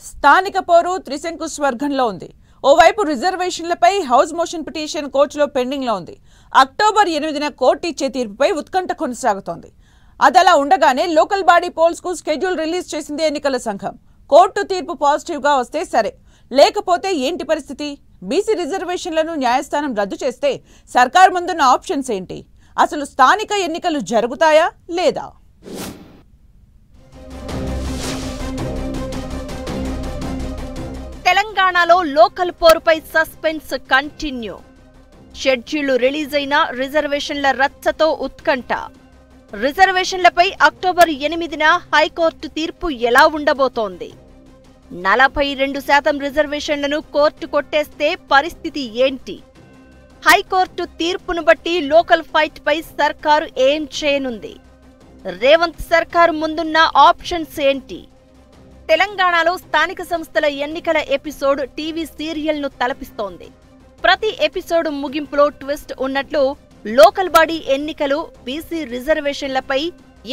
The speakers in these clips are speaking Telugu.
స్థానిక పోరు త్రిశంకు స్వర్గంలో ఉంది. ఓవైపు రిజర్వేషన్లపై హౌస్ మోషన్ పిటిషన్ కోర్టులో పెండింగ్లో ఉంది. అక్టోబర్ 8న కోర్టు ఇచ్చే తీర్పుపై ఉత్కంఠ కొనసాగుతోంది. అదలా ఉండగానే లోకల్ బాడీ పోల్స్ కు షెడ్యూల్ రిలీజ్ చేసింది ఎన్నికల సంఘం. కోర్టు తీర్పు పాజిటివ్ గా వస్తే సరే, లేకపోతే ఏంటి పరిస్థితి? బీసీ రిజర్వేషన్లను న్యాయస్థానం రద్దు చేస్తే సర్కార్ ముందున్న ఆప్షన్స్ ఏంటి? అసలు స్థానిక ఎన్నికలు జరుగుతాయా లేదా? తెలంగాణలో లోకల్ పోరుపై సస్పెన్స్ కంటిన్యూ. షెడ్యూల్ రిలీజ్ అయిన రిజర్వేషన్ల రచ్చతో ఉత్కంఠ. రిజర్వేషన్లపై అక్టోబర్ 8న హైకోర్టు తీర్పు ఎలా ఉండబోతోంది? 42% రిజర్వేషన్లను కోర్టు కొట్టేస్తే పరిస్థితి ఏంటి? హైకోర్టు తీర్పును బట్టి లోకల్ ఫైట్ పై సర్కారు ఏం చేయనుంది? రేవంత్ సర్కారు ముందున్న ఆప్షన్స్ ఏంటి? తెలంగాణలో స్థానిక సంస్థల ఎన్నికల ఎపిసోడ్ టీవీ సీరియల్ ను తలపిస్తోంది. ప్రతి ఎపిసోడ్ ముగింపులో ట్విస్ట్ ఉన్నట్లు లోకల్ బాడీ ఎన్నికలు, బీసీ రిజర్వేషన్లపై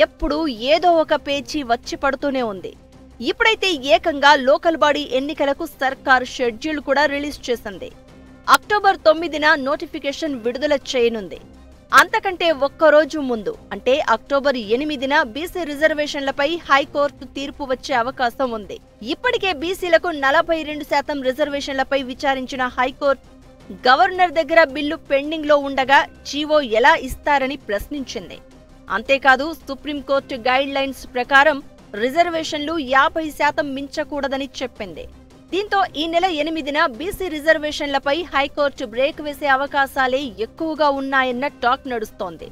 ఎప్పుడూ ఏదో ఒక పేచీ వచ్చి పడుతూనే ఉంది. ఇప్పుడైతే ఏకంగా లోకల్ బాడీ ఎన్నికలకు సర్కారు షెడ్యూల్ కూడా రిలీజ్ చేసింది. అక్టోబర్ 9న నోటిఫికేషన్ విడుదల చేయనుంది. అంతకంటే ఒక్కరోజు ముందు అంటే అక్టోబర్ 8న బీసీ రిజర్వేషన్లపై హైకోర్టు తీర్పు వచ్చే అవకాశం ఉంది. ఇప్పటికే బీసీలకు 42% రిజర్వేషన్లపై విచారించిన హైకోర్టు గవర్నర్ దగ్గర బిల్లు పెండింగ్ లో ఉండగా జీవో ఎలా ఇస్తారని ప్రశ్నించింది. అంతేకాదు సుప్రీంకోర్టు గైడ్ లైన్స్ ప్రకారం రిజర్వేషన్లు 50% మించకూడదని చెప్పింది. దీంతో ఈ నెల 8న బీసీ రిజర్వేషన్లపై హైకోర్టు బ్రేక్ వేసే అవకాశాలే ఎక్కువగా ఉన్నాయన్న టాక్ నడుస్తోంది.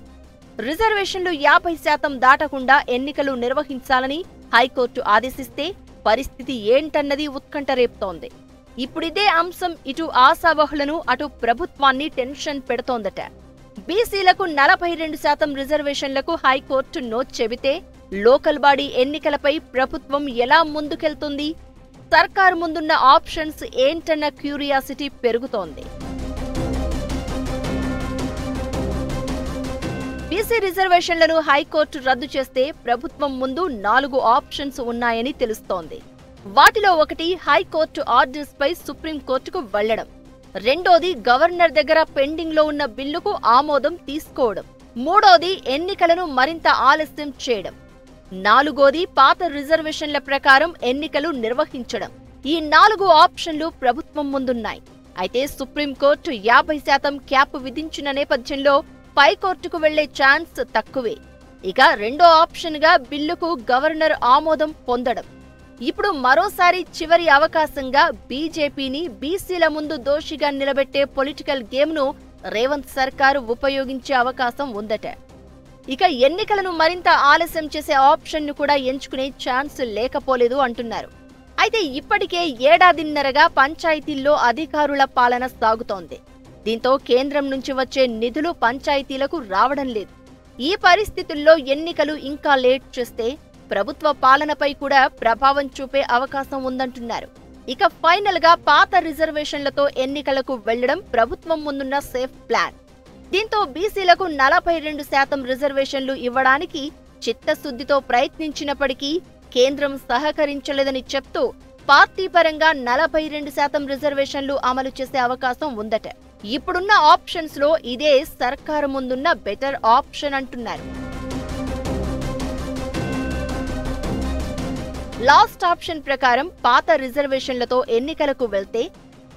రిజర్వేషన్లు 50% దాటకుండా ఎన్నికలు నిర్వహించాలని హైకోర్టు ఆదేశిస్తే పరిస్థితి ఏంటన్నది ఉత్కంఠ రేపుతోంది. ఇప్పుడిదే అంశం ఇటు ఆశావహులను, అటు ప్రభుత్వాన్ని టెన్షన్ పెడుతోందట. బీసీలకు 42% రిజర్వేషన్లకు హైకోర్టు నో చెబితే లోకల్ బాడీ ఎన్నికలపై ప్రభుత్వం ఎలా ముందుకెళ్తుంది? సర్కారు ముందున్న ఆప్షన్స్ ఏంటన్న క్యూరియాసిటీ పెరుగుతోంది. బీసీ రిజర్వేషన్లను హైకోర్టు రద్దు చేస్తే ప్రభుత్వం ముందు 4 ఆప్షన్స్ ఉన్నాయని తెలుస్తోంది. వాటిలో ఒకటి హైకోర్టు ఆర్డర్స్ పై సుప్రీంకోర్టుకు వెళ్లడం, రెండోది గవర్నర్ దగ్గర పెండింగ్ లో ఉన్న బిల్లుకు ఆమోదం తీసుకోవడం, మూడోది ఎన్నికలను మరింత ఆలస్యం చేయడం, నాలుగోది పాత రిజర్వేషన్ల ప్రకారం ఎన్నికలు నిర్వహించడం. ఈ 4 ఆప్షన్లు ప్రభుత్వం ముందున్నాయి. అయితే సుప్రీంకోర్టు 50% క్యాప్ విధించిన నేపథ్యంలో పైకోర్టుకు వెళ్లే ఛాన్స్ తక్కువే. ఇక రెండో ఆప్షన్ గా బిల్లుకు గవర్నర్ ఆమోదం పొందడం. ఇప్పుడు మరోసారి చివరి అవకాశంగా బీజేపీని బీసీల ముందు దోషిగా నిలబెట్టే పొలిటికల్ గేమ్ ను రేవంత్ సర్కారు ఉపయోగించే అవకాశం ఉందట. ఇక ఎన్నికలను మరింత ఆలస్యం చేసే ఆప్షన్ ను కూడా ఎంచుకునే ఛాన్స్ లేకపోలేదు అంటున్నారు. అయితే ఇప్పటికే ఏడాదిన్నరగా పంచాయతీల్లో అధికారుల పాలన సాగుతోంది. దీంతో కేంద్రం నుంచి వచ్చే నిధులు పంచాయతీలకు రావడం లేదు. ఈ పరిస్థితుల్లో ఎన్నికలు ఇంకా లేట్ చేస్తే ప్రభుత్వ పాలనపై కూడా ప్రభావం చూపే అవకాశం ఉందంటున్నారు. ఇక ఫైనల్ గా పాత రిజర్వేషన్లతో ఎన్నికలకు వెళ్లడం ప్రభుత్వం ముందున్న సేఫ్ ప్లాన్. దీంతో బీసీలకు 42% రిజర్వేషన్లు ఇవ్వడానికి చిత్తశుద్ధితో ప్రయత్నించినప్పటికీ కేంద్రం సహకరించలేదని చెప్తూ పార్టీ పరంగా 42% రిజర్వేషన్లు అమలు చేసే అవకాశం ఉందట. ఇప్పుడున్న ఆప్షన్స్ లో ఇదే సర్కారు ముందున్న బెటర్ ఆప్షన్ అంటున్నారు. లాస్ట్ ఆప్షన్ ప్రకారం పాత రిజర్వేషన్లతో ఎన్నికలకు వెళ్తే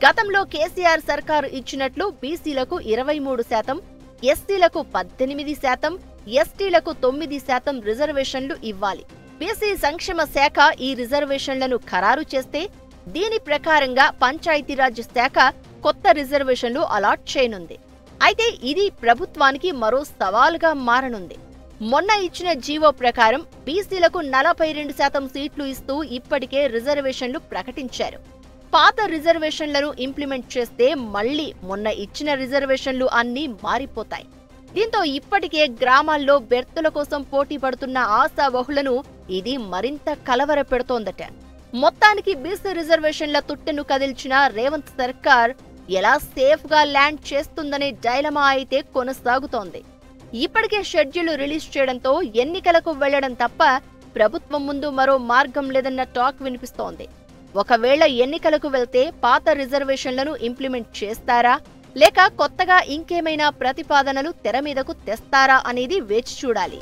గతంలో కేసీఆర్ సర్కారు ఇచ్చినట్లు బీసీలకు 23%, ఎస్సీలకు 18%, ఎస్టీలకు 9% రిజర్వేషన్లు ఇవ్వాలి. బీసీ సంక్షేమ శాఖ ఈ రిజర్వేషన్లను ఖరారు చేస్తే దీని ప్రకారంగా పంచాయతీరాజ్ శాఖ కొత్త రిజర్వేషన్లు అలాట్ చేయనుంది. అయితే ఇది ప్రభుత్వానికి మరో సవాలుగా మారనుంది. మొన్న ఇచ్చిన జీవో ప్రకారం బీసీలకు 42% సీట్లు ఇస్తూ ఇప్పటికే రిజర్వేషన్లు ప్రకటించారు. పాత రిజర్వేషన్లను ఇంప్లిమెంట్ చేస్తే మళ్లీ మొన్న ఇచ్చిన రిజర్వేషన్లు అన్నీ మారిపోతాయి. దీంతో ఇప్పటికే గ్రామాల్లో బెర్తుల కోసం పోటీ పడుతున్న ఆశావహులను ఇది మరింత కలవర పెడుతోందట. మొత్తానికి బీసీ రిజర్వేషన్ల తుట్టెను కదిల్చిన రేవంత్ సర్కార్ ఎలా సేఫ్ గా ల్యాండ్ చేస్తుందనే డైలమా అయితే కొనసాగుతోంది. ఇప్పటికే షెడ్యూల్ రిలీజ్ చేయడంతో ఎన్నికలకు వెళ్లడం తప్ప ప్రభుత్వం ముందు మరో మార్గం లేదన్న టాక్ వినిపిస్తోంది. ఒకవేళ ఎన్నికలకు వెళ్తే పాత రిజర్వేషన్లను ఇంప్లిమెంట్ చేస్తారా లేక కొత్తగా ఇంకేమైనా ప్రతిపాదనలు తెర మీదకు తెస్తారా అనేది వేచి చూడాలి.